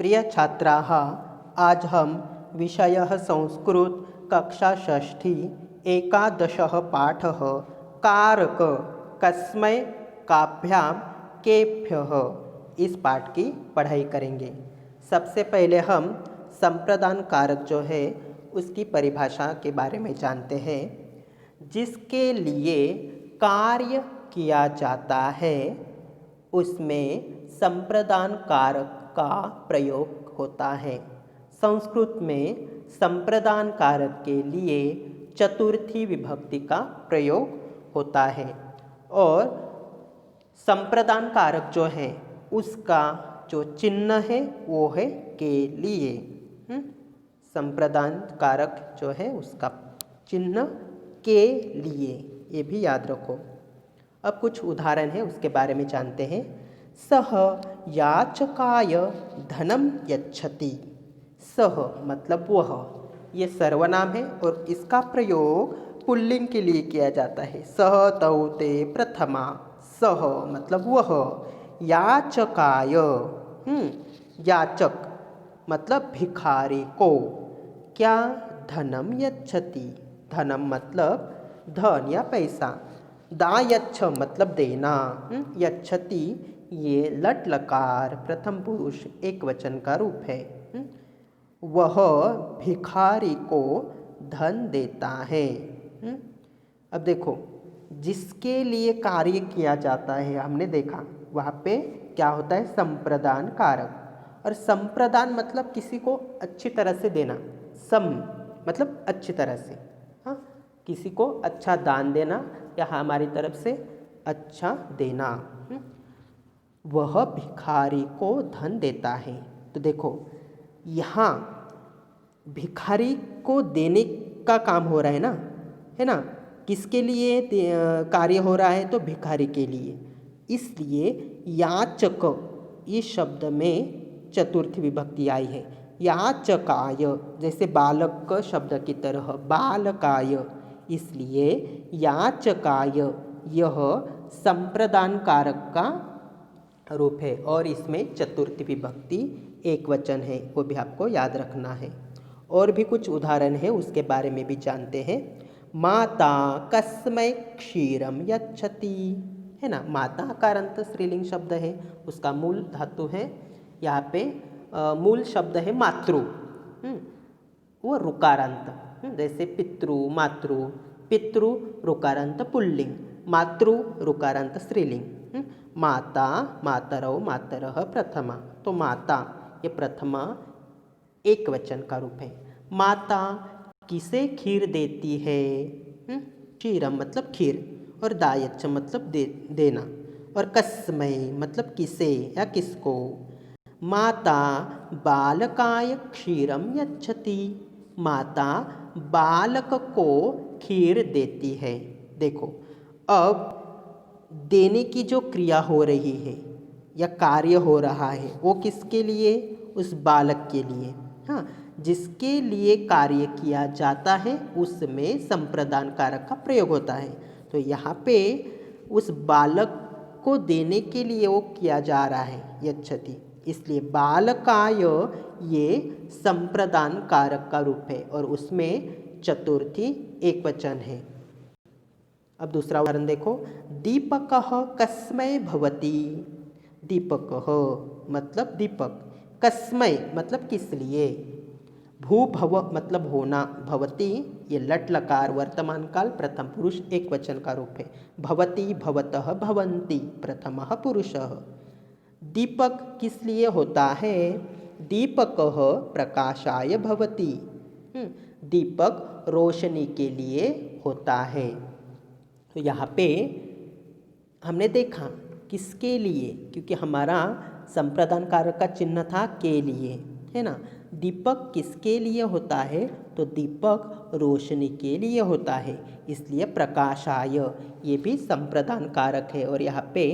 प्रिय छात्राः, आज हम विषयः संस्कृत कक्षा षष्ठी एकादशः पाठः कारक कस्मै काभ्याम केभ्यः इस पाठ की पढ़ाई करेंगे। सबसे पहले हम संप्रदान कारक जो है उसकी परिभाषा के बारे में जानते हैं। जिसके लिए कार्य किया जाता है उसमें संप्रदान कारक का प्रयोग होता है। संस्कृत में संप्रदान कारक के लिए चतुर्थी विभक्ति का प्रयोग होता है और संप्रदान कारक जो है उसका जो चिन्ह है वो है के लिए। संप्रदान कारक जो है उसका चिन्ह के लिए, ये भी याद रखो। अब कुछ उदाहरण है उसके बारे में जानते हैं। सह याचकाय धनम यच्छति। सह मतलब वह, ये सर्वनाम है और इसका प्रयोग पुल्लिंग के लिए किया जाता है। सह तौ ते प्रथमा। सह मतलब वह, याचकाय याचक मतलब भिखारी को क्या धनम यच्छति। धनम मतलब धन या पैसा। दायच्छ मतलब देना। यच्छति ये लट लकार प्रथम पुरुष एक वचन का रूप है। वह भिखारी को धन देता है। अब देखो, जिसके लिए कार्य किया जाता है हमने देखा वहाँ पे क्या होता है, संप्रदान कारक। और संप्रदान मतलब किसी को अच्छी तरह से देना। सम मतलब अच्छी तरह से, हाँ, किसी को अच्छा दान देना या हमारी तरफ से अच्छा देना। वह भिखारी को धन देता है। तो देखो यहाँ भिखारी को देने का काम हो रहा है ना। किसके लिए कार्य हो रहा है, तो भिखारी के लिए। इसलिए याचक इस शब्द में चतुर्थी विभक्ति आई है। याचकाय जैसे बालक शब्द की तरह बालकाय, इसलिए याचकाय यह संप्रदान कारक का रूप है और इसमें चतुर्थी विभक्ति एक वचन है, वो भी आपको याद रखना है। और भी कुछ उदाहरण है उसके बारे में भी जानते हैं। माता कस्मै क्षीरम यच्छति, है ना। माता कारंत स्त्रीलिंग शब्द है, उसका मूल धातु है यहाँ पे मूल शब्द है मातृ, वो रुकारांत। जैसे पितृ मातृ, पितृ रुकारांत पुल्लिंग, मातृ रुकारांत स्त्रीलिंग। माता मातरौ मातरः प्रथमा, तो माता ये प्रथमा एक वचन का रूप है। माता किसे खीर देती है, क्षीरम मतलब खीर, और दायच्छ मतलब देना, और कस्मै मतलब किसे या किसको। माता बालकाय क्षीरम यच्छति, माता बालक को खीर देती है। देखो, अब देने की जो क्रिया हो रही है या कार्य हो रहा है वो किसके लिए, उस बालक के लिए। हाँ, जिसके लिए कार्य किया जाता है उसमें संप्रदान कारक का प्रयोग होता है। तो यहाँ पे उस बालक को देने के लिए वो किया जा रहा है यच्छति, इसलिए बालकाय ये संप्रदान कारक का रूप है और उसमें चतुर्थी एक वचन है। अब दूसरा उदाहरण देखो। दीपकः कस्मै भवति। दीपकः मतलब दीपक, कस्मै मतलब किस लिए। भूभव मतलब होना, भवति ये लट लकार वर्तमान काल प्रथम पुरुष एक वचन का रूप है। भवति भवतः भवन्ति प्रथमः पुरुषः। दीपक किस लिए होता है, दीपकः प्रकाशाय भवति। दीपक रोशनी के लिए होता है। तो यहाँ पे हमने देखा किसके लिए, क्योंकि हमारा संप्रदान कारक का चिन्ह था के लिए, है ना। दीपक किसके लिए होता है, तो दीपक रोशनी के लिए होता है, इसलिए प्रकाशाय ये भी संप्रदान कारक है और यहाँ पे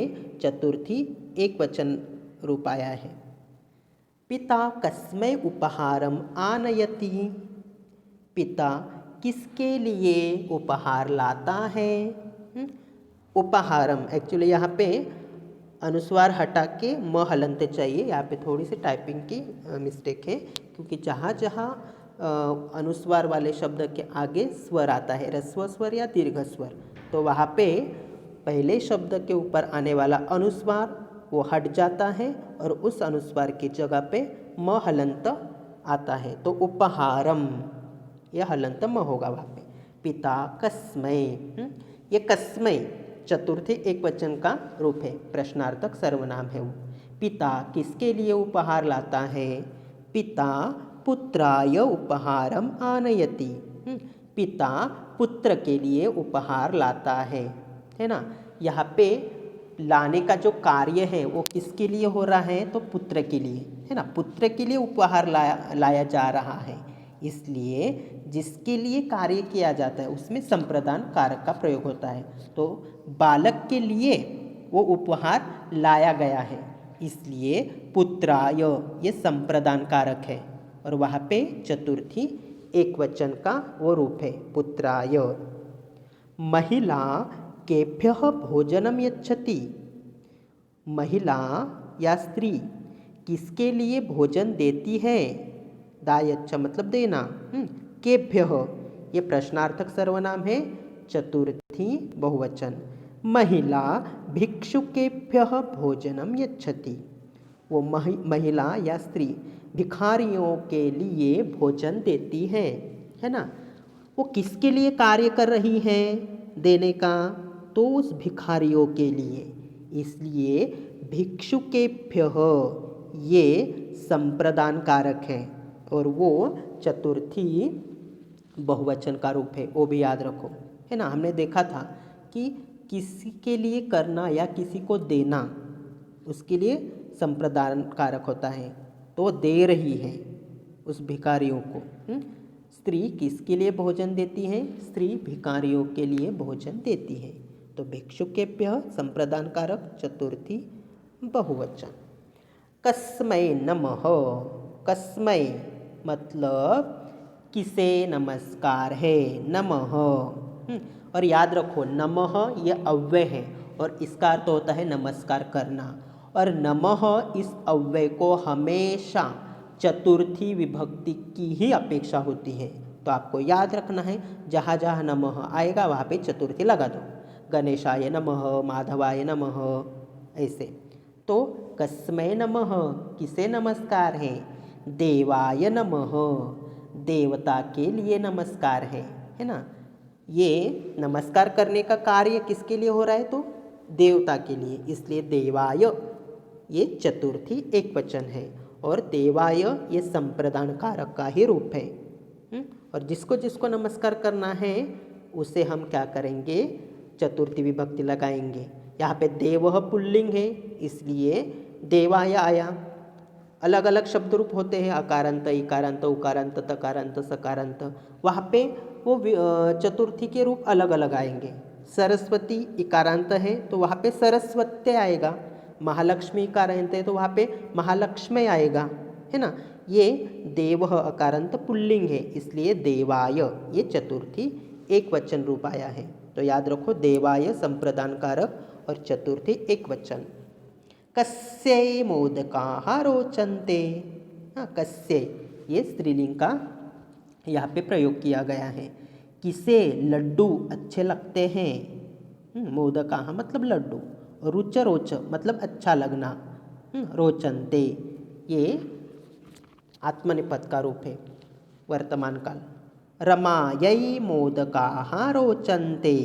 चतुर्थी एक वचन रूप आया है। पिता कस्मै उपहारम आनयति। पिता किसके लिए उपहार लाता है। उपहारम एक्चुअली यहाँ पे अनुस्वार हटा के म हलंत चाहिए। यहाँ पे थोड़ी सी टाइपिंग की मिस्टेक है, क्योंकि जहाँ जहाँ अनुस्वार वाले शब्द के आगे स्वर आता है, ह्रस्व स्वर या दीर्घ स्वर, तो वहाँ पे पहले शब्द के ऊपर आने वाला अनुस्वार वो हट जाता है और उस अनुस्वार की जगह पे म हलंत आता है। तो उपहारम, यह हलंत म होगा वहाँ पे। पिता कस्मै, ये कस्मै चतुर्थी एक वचन का रूप है, प्रश्नार्थक सर्वनाम है वो। पिता किसके लिए उपहार लाता है? पिता पुत्राय उपहारम आनयति। पिता पुत्र के लिए उपहार लाता है ना। यहाँ पे लाने का जो कार्य है वो किसके लिए हो रहा है? तो पुत्र के लिए, है ना। पुत्र के लिए उपहार लाया जा रहा है, इसलिए जिसके लिए कार्य किया जाता है उसमें संप्रदान कारक का प्रयोग होता है। तो बालक के लिए वो उपहार लाया गया है, इसलिए पुत्राय ये संप्रदान कारक है, और वहाँ पे चतुर्थी एक वचन का वो रूप है, पुत्राय। महिला केभ्यः भोजनम यच्छति। महिला या स्त्री किसके लिए भोजन देती है? दायच्छ मतलब देना। केभ्यः ये प्रश्नार्थक सर्वनाम है, चतुर्थी बहुवचन। महिला भिक्षुकेभ्यः भोजनम यच्छति। वो महिला या स्त्री भिखारियों के लिए भोजन देती है ना। वो किसके लिए कार्य कर रही है देने का? तो उस भिखारियों के लिए, इसलिए भिक्षुकेभ्यः ये संप्रदान कारक है और वो चतुर्थी बहुवचन का रूप है, वो भी याद रखो, है ना। हमने देखा था कि किसी के लिए करना या किसी को देना, उसके लिए संप्रदान कारक होता है, तो वो दे रही है उस भिखारियों को। स्त्री किसके लिए भोजन देती है? स्त्री भिखारियों के लिए भोजन देती है। तो भिक्षुकेभ्यः संप्रदान कारक, चतुर्थी बहुवचन। कस्मै नमः। कस्मै मतलब किसे नमस्कार है, नमः। और याद रखो नमः ये अव्यय है और इसका अर्थ होता है नमस्कार करना, और नमः इस अव्यय को हमेशा चतुर्थी विभक्ति की ही अपेक्षा होती है। तो आपको याद रखना है, जहाँ जहाँ नमः आएगा वहाँ पे चतुर्थी लगा दो। गणेशाय नमः, माधवाय नमः, ऐसे। तो कस्मै नमः किसे नमस्कार है? देवाय नमः, देवता के लिए नमस्कार है ना। ये नमस्कार करने का कार्य किसके लिए हो रहा है? तो देवता के लिए, इसलिए देवाय ये चतुर्थी एक वचन है, और देवाय ये संप्रदान कारक का ही रूप है। और जिसको जिसको नमस्कार करना है उसे हम क्या करेंगे? चतुर्थी विभक्ति लगाएंगे। यहाँ पे देवः पुल्लिंग है, इसलिए देवाय आया। अलग अलग शब्द रूप होते हैं, अकारांत, इकारांत, उकारांत, तकारांत, सकारांत, वहाँ पे वो चतुर्थी के रूप अलग अलग आएंगे। सरस्वती इकारांत है तो वहाँ पे सरस्वत्य आएगा। महालक्ष्मी इकारांत है तो वहाँ पे महालक्ष्मी आएगा, है ना। ये देवः अकारांत पुल्लिंग है, इसलिए देवाय ये चतुर्थी एक वचन रूप आया है। तो याद रखो देवाय संप्रदान कारक और चतुर्थी एक वचन। कस्यै मोदकाः रोचन्ते। कस्यै ये स्त्रीलिंग का यहाँ पे प्रयोग किया गया है। किसे लड्डू अच्छे लगते हैं? मोदकाः मतलब लड्डू, रुच रोच मतलब अच्छा लगना, रोचन्ते ये आत्मनेपद का रूप है, वर्तमान काल। रमायै मोदकाः रोचन्ते।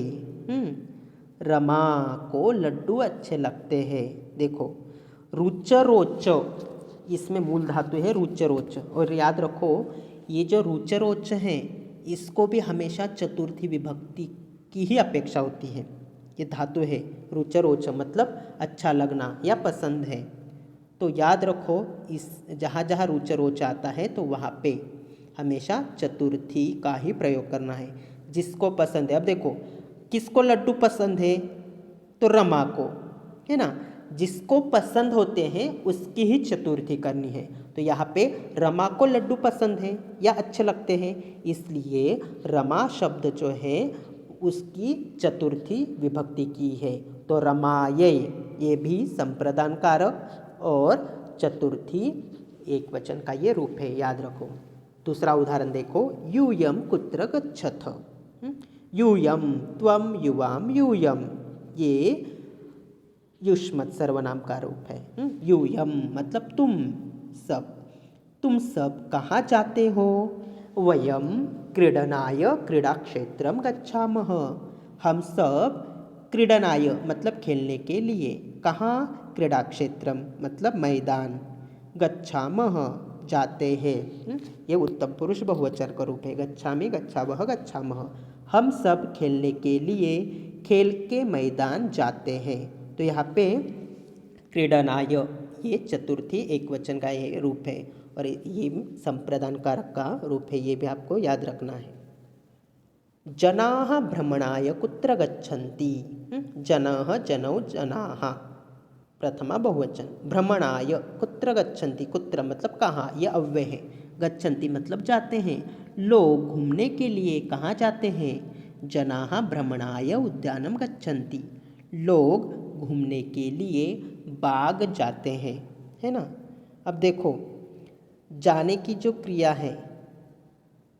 रमा को लड्डू अच्छे लगते हैं। देखो रुच रोच इसमें मूल धातु है रुच रोच, और याद रखो ये जो रुच रोच है इसको भी हमेशा चतुर्थी विभक्ति की ही अपेक्षा होती है। ये धातु है रुच रोच मतलब अच्छा लगना या पसंद है। तो याद रखो इस जहाँ जहाँ रुच रोच आता है तो वहाँ पे हमेशा चतुर्थी का ही प्रयोग करना है। जिसको पसंद है, अब देखो किसको लड्डू पसंद है? तो रमा को, है ना। जिसको पसंद होते हैं उसकी ही चतुर्थी करनी है। तो यहाँ पे रमा को लड्डू पसंद है या अच्छे लगते हैं, इसलिए रमा शब्द जो है उसकी चतुर्थी विभक्ति की है। तो रमायै ये भी संप्रदान कारक और चतुर्थी एक वचन का ये रूप है, याद रखो। दूसरा उदाहरण देखो, यूयम कुत्र गच्छथ। यूयम त्वम युवाम यूयम, ये युष्मत् सर्वनाम का रूप है। यूयम मतलब तुम सब कहाँ जाते हो? वयम क्रीडनाय क्रीडा क्षेत्रम गच्छामः, हम सब क्रीडनाय मतलब खेलने के लिए, कहाँ? क्रीडा क्षेत्रम मतलब मैदान, गच्छामः जाते हैं, ये उत्तम पुरुष बहुवचन का रूप है। गच्छामि गच्छावः गच्छामः, हम सब खेलने के लिए खेल के मैदान जाते हैं। तो यहाँ पे क्रीडनाय ये चतुर्थी एक वचन का ये रूप है और ये संप्रदान कारक का रूप है, ये भी आपको याद रखना है। जनाः भ्रमणाय कुत्र गच्छन्ति। जनाः जनौ जनाः प्रथमा बहुवचन, भ्रमणाय कुत्र गच्छन्ति, कुत्र मतलब कहाँ, ये अव्यय है। गच्छन्ति मतलब जाते हैं, लोग घूमने के लिए कहाँ जाते हैं? जनाः भ्रमणाय उद्यानं गच्छन्ति, लोग घूमने के लिए बाग जाते हैं, है ना। अब देखो, जाने की जो क्रिया है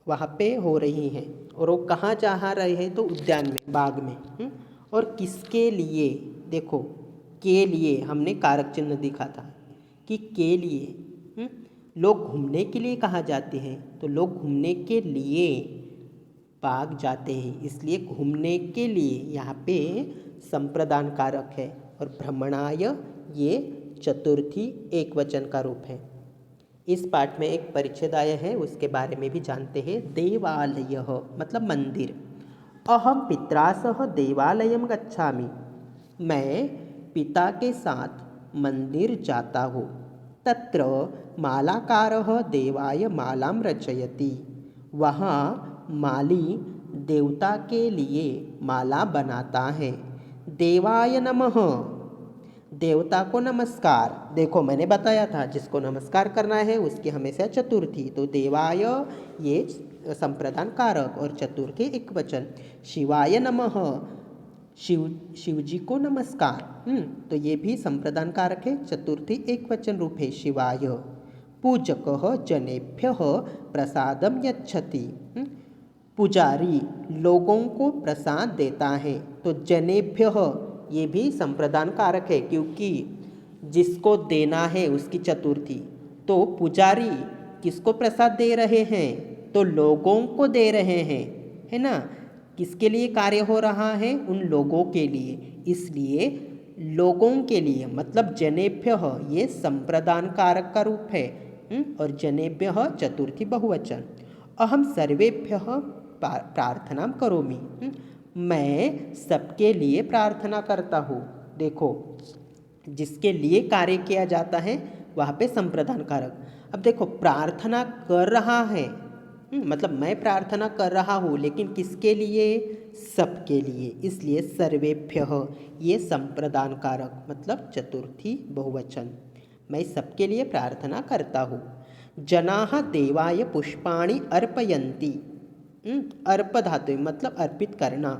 वहाँ पे हो रही है और वो कहाँ जा रहे हैं? तो उद्यान में, बाग में। और किसके लिए? देखो, के लिए हमने कारक चिन्ह दिखा था कि के लिए। लोग घूमने के लिए कहाँ जाते हैं? तो लोग घूमने के लिए बाग जाते हैं, इसलिए घूमने के लिए यहाँ पे संप्रदान कारक है। और भ्रमणाय ये चतुर्थी एक वचन का रूप है। इस पाठ में एक परिच्छेदाय है, उसके बारे में भी जानते हैं। देवालयः मतलब मंदिर। अहम पित्रा सह देवालयं गच्छामि, मैं पिता के साथ मंदिर जाता हूँ। तत्र मालाकारः देवाय मालां रचयति, वहाँ माली देवता के लिए माला बनाता है। देवाय नमः, देवता को नमस्कार। देखो, मैंने बताया था जिसको नमस्कार करना है उसकी हमेशा चतुर्थी। तो देवाय ये संप्रदान कारक और चतुर्थी एक वचन। शिवाय नमः, शिव जी को नमस्कार। तो ये भी संप्रदान कारक है, चतुर्थी एक वचन रूप है, शिवाय। पूजकः जनेभ्यः प्रसादम यच्छति, पुजारी लोगों को प्रसाद देता है। तो जनेभ्यः ये भी संप्रदान कारक है, क्योंकि जिसको देना है उसकी चतुर्थी। तो पुजारी किसको प्रसाद दे रहे हैं? तो लोगों को दे रहे हैं, है ना। किसके लिए कार्य हो रहा है? उन लोगों के लिए, इसलिए लोगों के लिए मतलब जनेभ्यः ये संप्रदान कारक का रूप है। और जनेभ्यः चतुर्थी बहुवचन। अहम सर्वेभ्यः प्रार्थना करोमि, मैं सबके लिए प्रार्थना करता हूँ। देखो, जिसके लिए कार्य किया जाता है वहाँ पे संप्रदान कारक। अब देखो, प्रार्थना कर रहा है, मतलब मैं प्रार्थना कर रहा हूँ, लेकिन किसके लिए? सबके लिए, इसलिए सर्वेभ्यः ये संप्रदान कारक मतलब चतुर्थी बहुवचन। मैं सबके लिए प्रार्थना करता हूँ। जनाः देवाय पुष्पाणि अर्पयन्ति, अर्प धातु मतलब अर्पित करना।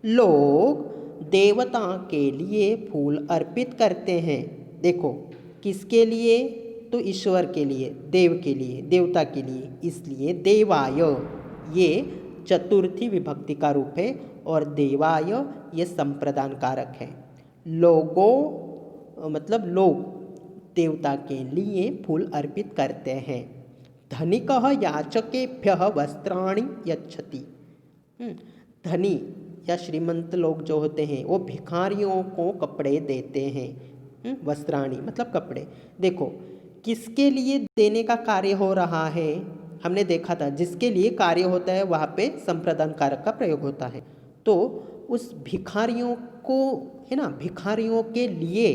लोग देवता के लिए फूल अर्पित करते हैं। देखो, किसके लिए? तो ईश्वर के लिए, देव के लिए, देवता के लिए, इसलिए देवाय ये चतुर्थी विभक्ति का रूप है और देवाय ये संप्रदान कारक है। लोगों मतलब लोग देवता के लिए फूल अर्पित करते हैं। धनिकः याचकेभ्यः वस्त्राणि यच्छति, धनी या श्रीमंत लोग जो होते हैं वो भिखारियों को कपड़े देते हैं। वस्त्राणि मतलब कपड़े। देखो, किसके लिए देने का कार्य हो रहा है? हमने देखा था जिसके लिए कार्य होता है वहाँ पे संप्रदान कारक का प्रयोग होता है। तो उस भिखारियों को, है ना, भिखारियों के लिए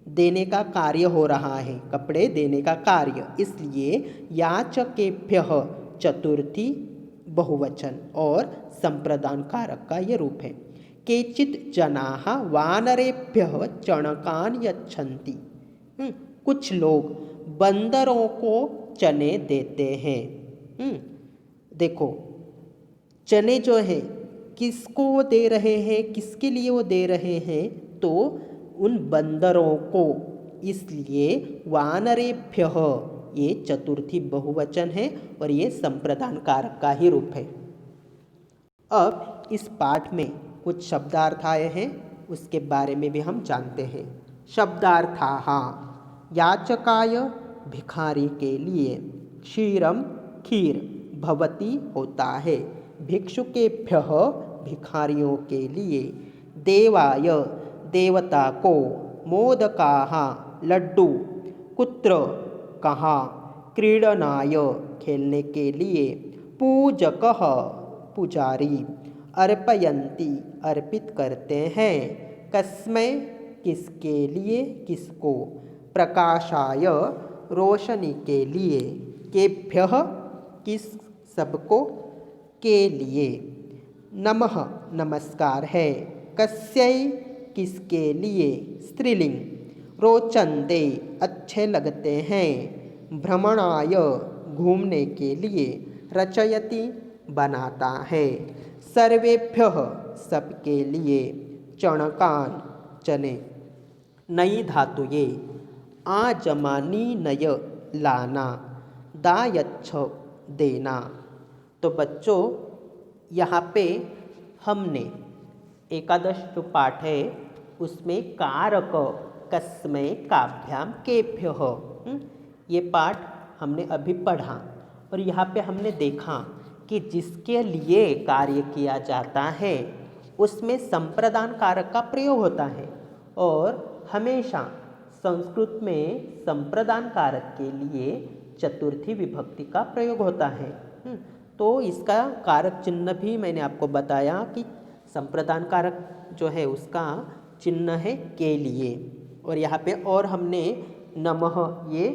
देने का कार्य हो रहा है, कपड़े देने का कार्य, इसलिए याचकेभ्यः चतुर्थी बहुवचन और संप्रदान कारक का ये रूप है। केचित् जनाः वानरेभ्यः चणकान् यच्छन्ति, कुछ लोग बंदरों को चने देते हैं। देखो, चने जो है किसको वो दे रहे हैं, किसके लिए वो दे रहे हैं? तो उन बंदरों को, इसलिए वानरेभ्यः ये चतुर्थी बहुवचन है और ये संप्रदान कारक का ही रूप है। अब इस पाठ में कुछ शब्दार्थ आए हैं, उसके बारे में भी हम जानते हैं। शब्दार्थाः, याचकाय भिखारी के लिए, क्षीरम खीर भवती होता है, भिक्षुकेभ्यः भिखारियों के लिए, देवाय देवता को, मोदकाः लड्डू, कुत्र कहाँ, क्रीडनाय खेलने के लिए, पूजकः पुजारी, अर्पयन्ति अर्पित करते हैं, कस्मै किसके लिए किसको, प्रकाशाय रोशनी के लिए, केभ्यः किस सबको के लिए, नमः नमस्कार है, कस्यै किसके लिए स्त्रीलिंग, रोचन्ते अच्छे लगते हैं, भ्रमणाय घूमने के लिए, रचयति बनाता है, सर्वेभ्यः सबके लिए, चणकान चने, नई धातु ये, आजमानी नय लाना, दायच्छ देना। तो बच्चों यहाँ पे हमने एकादश जो पाठ है उसमें कारक कस्मै काभ्याम केभ्यः ये पाठ हमने अभी पढ़ा और यहाँ पे हमने देखा कि जिसके लिए कार्य किया जाता है उसमें संप्रदान कारक का प्रयोग होता है और हमेशा संस्कृत में संप्रदान कारक के लिए चतुर्थी विभक्ति का प्रयोग होता है। तो इसका कारक चिन्ह भी मैंने आपको बताया कि संप्रदान कारक जो है उसका चिन्ह है के लिए। और यहाँ पे और हमने नमः ये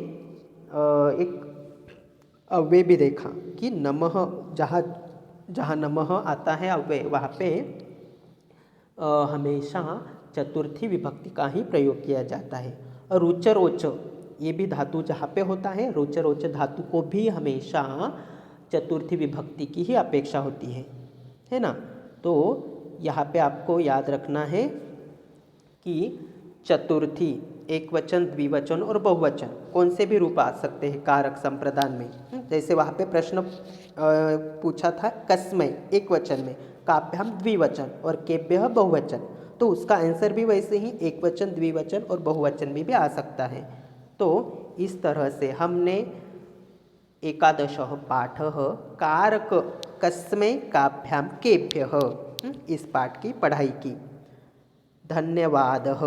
एक अव्यय भी देखा कि नमः जहाँ जहाँ नमः आता है अव्यय वहाँ पे हमेशा चतुर्थी विभक्ति का ही प्रयोग किया जाता है। और रुचरोच ये भी धातु जहाँ पे होता है, रुचरोच धातु को भी हमेशा चतुर्थी विभक्ति की ही अपेक्षा होती है ना। तो यहाँ पे आपको याद रखना है कि चतुर्थी एक वचन, द्विवचन और बहुवचन कौन से भी रूप आ सकते हैं कारक संप्रदान में। जैसे वहाँ पे प्रश्न पूछा था कस्मै एक वचन में, काभ्याम द्विवचन और केभ्यः बहुवचन, तो उसका आंसर भी वैसे ही एक वचन, द्विवचन और बहुवचन में भी आ सकता है। तो इस तरह से हमने एकादशः पाठः कारक कस्मै काभ्याम केभ्यः इस पाठ की पढ़ाई की। धन्यवादः।